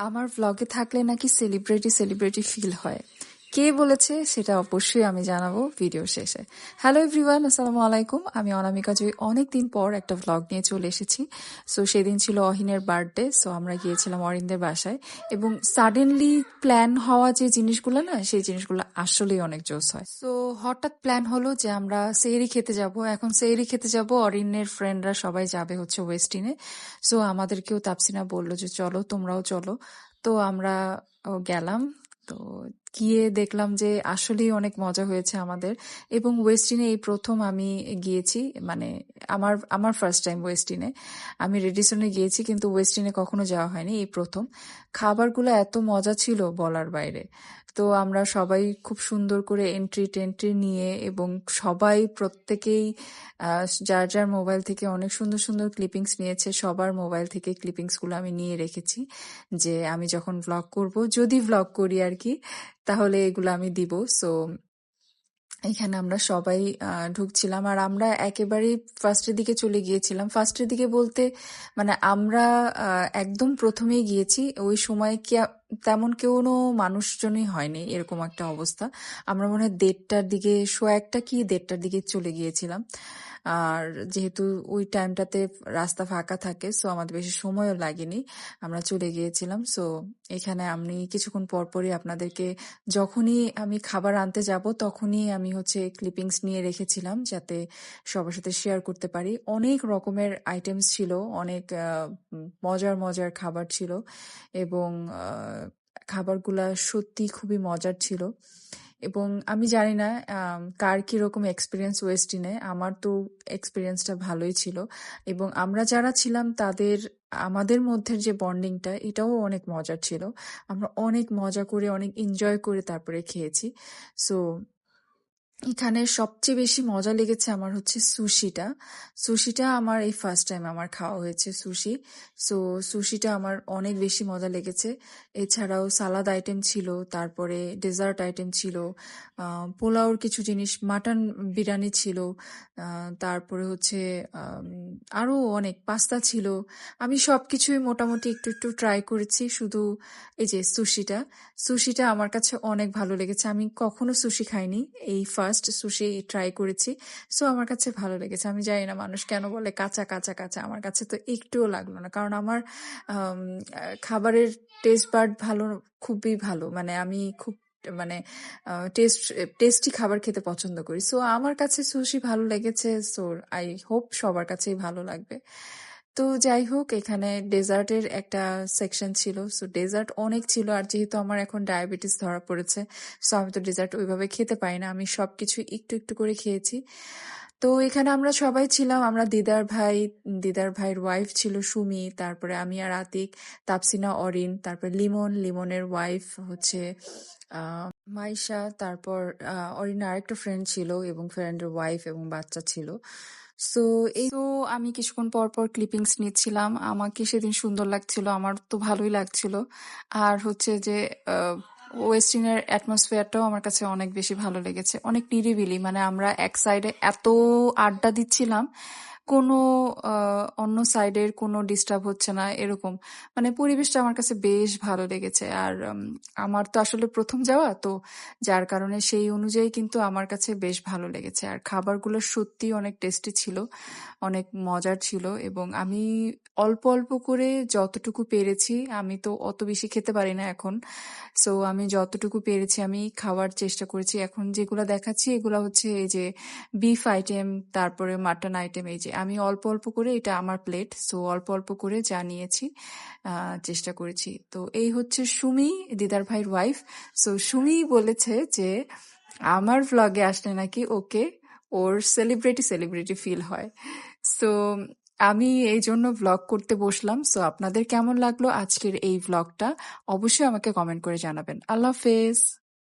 আমার ভ্লগে থাকলে নাকি সেলিব্রিটি ফিল হয়। কে বলেছে সেটা অবশ্যই আমি জানাবো ভিডিও শেষে। হ্যালো এভরিওয়ান, আসসালামু আলাইকুম। আমি অনামিকা জয়ী অনেকদিন পর একটা ভ্লগ নিয়ে চলে এসেছি। সো সেদিন ছিল অহিনের বার্থডে, সো আমরা গিয়েছিলাম অরিনদের বাসায় এবং সাডেনলি প্ল্যান হওয়া যে জিনিসগুলো না, সেই জিনিসগুলো আসলেই অনেক জোস হয়। সো হঠাৎ প্ল্যান হলো যে আমরা সেহরি খেতে যাব। এখন সেহরি খেতে যাব, অরিনের ফ্রেন্ডরা সবাই যাবে হচ্ছে ওয়েস্টিনে। সো আমাদেরকেও তাপসিনা বললো যে চলো তোমরাও চলো। তো আমরা গেলাম। তো গিয়ে দেখলাম যে আসলেই অনেক মজা হয়েছে আমাদের। এবং ওয়েস্টিনে এই প্রথম আমি গিয়েছি, মানে আমার আমার ফার্স্ট টাইম ওয়েস্টিনে। আমি রেডিসনে গিয়েছি কিন্তু ওয়েস্টিনে কখনো যাওয়া হয়নি, এই প্রথম। খাবারগুলো এত মজা ছিল বলার বাইরে। তো আমরা সবাই খুব সুন্দর করে এন্ট্রি টেন্ট্রি নিয়ে এবং সবাই প্রত্যেকেই যার যার মোবাইল থেকে অনেক সুন্দর সুন্দর ক্লিপিংস নিয়েছে। সবার মোবাইল থেকে ক্লিপিংসগুলো আমি নিয়ে রেখেছি, যে আমি যখন ভ্লগ করব, যদি ভ্লগ করি আর কি, তাহলে এগুলো আমি দিব। সো এখানে আমরা সবাই ঢুকছিলাম আর আমরা একেবারেই ফার্স্টের দিকে চলে গিয়েছিলাম। ফার্স্টের দিকে বলতে মানে আমরা একদম প্রথমেই গিয়েছি। ওই সময় কি তেমন কোনো মানুষজনই হয়নি, এরকম একটা অবস্থা। আমরা মনে হয় 1:30টার দিকে, সোয়া একটা কি 1:30টার দিকে চলে গিয়েছিলাম। আর যেহেতু ওই টাইমটাতে রাস্তা ফাঁকা থাকে, সো আমাদের বেশি সময়ও লাগেনি, আমরা চলে গিয়েছিলাম। সো এখানে আমি কিছুক্ষণ পরপরই আপনাদেরকে, যখনই আমি খাবার আনতে যাব তখনই আমি হচ্ছে ক্লিপিংস নিয়ে রেখেছিলাম, যাতে সবার সাথে শেয়ার করতে পারি। অনেক রকমের আইটেমস ছিল, অনেক মজার মজার খাবার ছিল এবং খাবারগুলা সত্যি খুবই মজার ছিল। এবং আমি জানি না কার কিরকম এক্সপিরিয়েন্স ওয়েস্টিনে। আমার তো এক্সপিরিয়েন্সটা ভালোই ছিল এবং আমরা যারা ছিলাম তাদের, আমাদের মধ্যে যে বন্ডিংটা, এটাও অনেক মজার ছিল। আমরা অনেক মজা করে, অনেক এনজয় করে তারপরে খেয়েছি। সো এখানে সবচেয়ে বেশি মজা লেগেছে আমার হচ্ছে সুশিটা। সুশিটা আমার এই ফার্স্ট টাইম আমার খাওয়া হয়েছে সুশি। সো সুশিটা আমার অনেক বেশি মজা লেগেছে। এছাড়াও সালাদ আইটেম ছিল, তারপরে ডেজার্ট আইটেম ছিল, পোলাওর কিছু জিনিস, মাটন বিরিয়ানি ছিল, তারপরে হচ্ছে আরো অনেক পাস্তা ছিল। আমি সবকিছুই মোটামুটি একটু একটু ট্রাই করেছি। শুধু এই যে সুশিটা, সুশিটা আমার কাছে অনেক ভালো লেগেছে। আমি কখনো সুশি খাইনি, এই ফার্স্ট সুশি ট্রাই করেছি। সো আমার কাছে ভালো লেগেছে। আমি জানি না মানুষ কেন বলে কাঁচা কাঁচা কাঁচা, আমার কাছে তো একটুও লাগলো না, কারণ আমার খাবারের টেস্ট বাড ভালো, খুবই ভালো। মানে আমি খুব মানে টেস্টি খাবার খেতে পছন্দ করি। সো আমার কাছে সুশি ভালো লেগেছে। সো আই হোপ সবার কাছেই ভালো লাগবে। তো যাই হোক, এখানে ডেজার্টের একটা সেকশন ছিল। সো ডেজার্ট অনেক ছিল, আর যেহেতু আমার এখন ডায়াবেটিস ধরা পড়েছে, সো আমি তো ডেজার্ট ওইভাবে খেতে পারি না। আমি সবকিছু একটু একটু করে খেয়েছি। তো এখানে আমরা সবাই ছিলাম। আমরা দিদার ভাইয়ের ওয়াইফ ছিল সুমি, তারপরে আমি আর আতিক, তাপসিনা, অরিন, তারপর লিমনের ওয়াইফ হচ্ছে মাইশা, তারপর অরিনের আরেকটা ফ্রেন্ড ছিল এবং ফ্রেন্ডের ওয়াইফ এবং বাচ্চা ছিল। সো এই তো আমি কিছুক্ষণ পর পর ক্লিপিংস নিচ্ছিলাম। আমাকে সেদিন সুন্দর লাগছিল, আমার তো ভালোই লাগছিল। আর হচ্ছে যে ওয়েস্টিনের অ্যাটমসফিয়ারটাও আমার কাছে অনেক বেশি ভালো লেগেছে, অনেক নিরিবিলি। মানে আমরা এক সাইডে এত আড্ডা দিচ্ছিলাম, কোনো অন্য সাইডের কোনো ডিস্টার্ব হচ্ছে না, এরকম। মানে পরিবেশটা আমার কাছে বেশ ভালো লেগেছে। আর আমার তো আসলে প্রথম যাওয়া তো, যার কারণে সেই অনুযায়ী কিন্তু আমার কাছে বেশ ভালো লেগেছে। আর খাবারগুলো সত্যি অনেক টেস্টি ছিল, অনেক মজার ছিল। এবং আমি অল্প অল্প করে যতটুকু পেরেছি, আমি তো অত বেশি খেতে পারি না এখন। সো আমি যতটুকু পেরেছি আমি খাওয়ার চেষ্টা করেছি। এখন যেগুলো দেখাচ্ছি এগুলো হচ্ছে এই যে বিফ আইটেম, তারপরে মাটন আইটেম। এই যে আমি অল্প অল্প করে, এটা আমার প্লেট, সো অল্প অল্প করে যা নিয়েছি চেষ্টা করেছি। তো এই হচ্ছে সুমি, দিদার ভাইয়ের ওয়াইফ। সো সুমি বলেছে যে আমার ভ্লগে আসলে নাকি ওর সেলিব্রিটি ফিল হয়। সো আমি এই জন্য ভ্লগ করতে বসলাম। সো আপনাদের কেমন লাগলো আজকের এই ভ্লগটা অবশ্যই আমাকে কমেন্ট করে জানাবেন। আল্লাহ হাফেজ।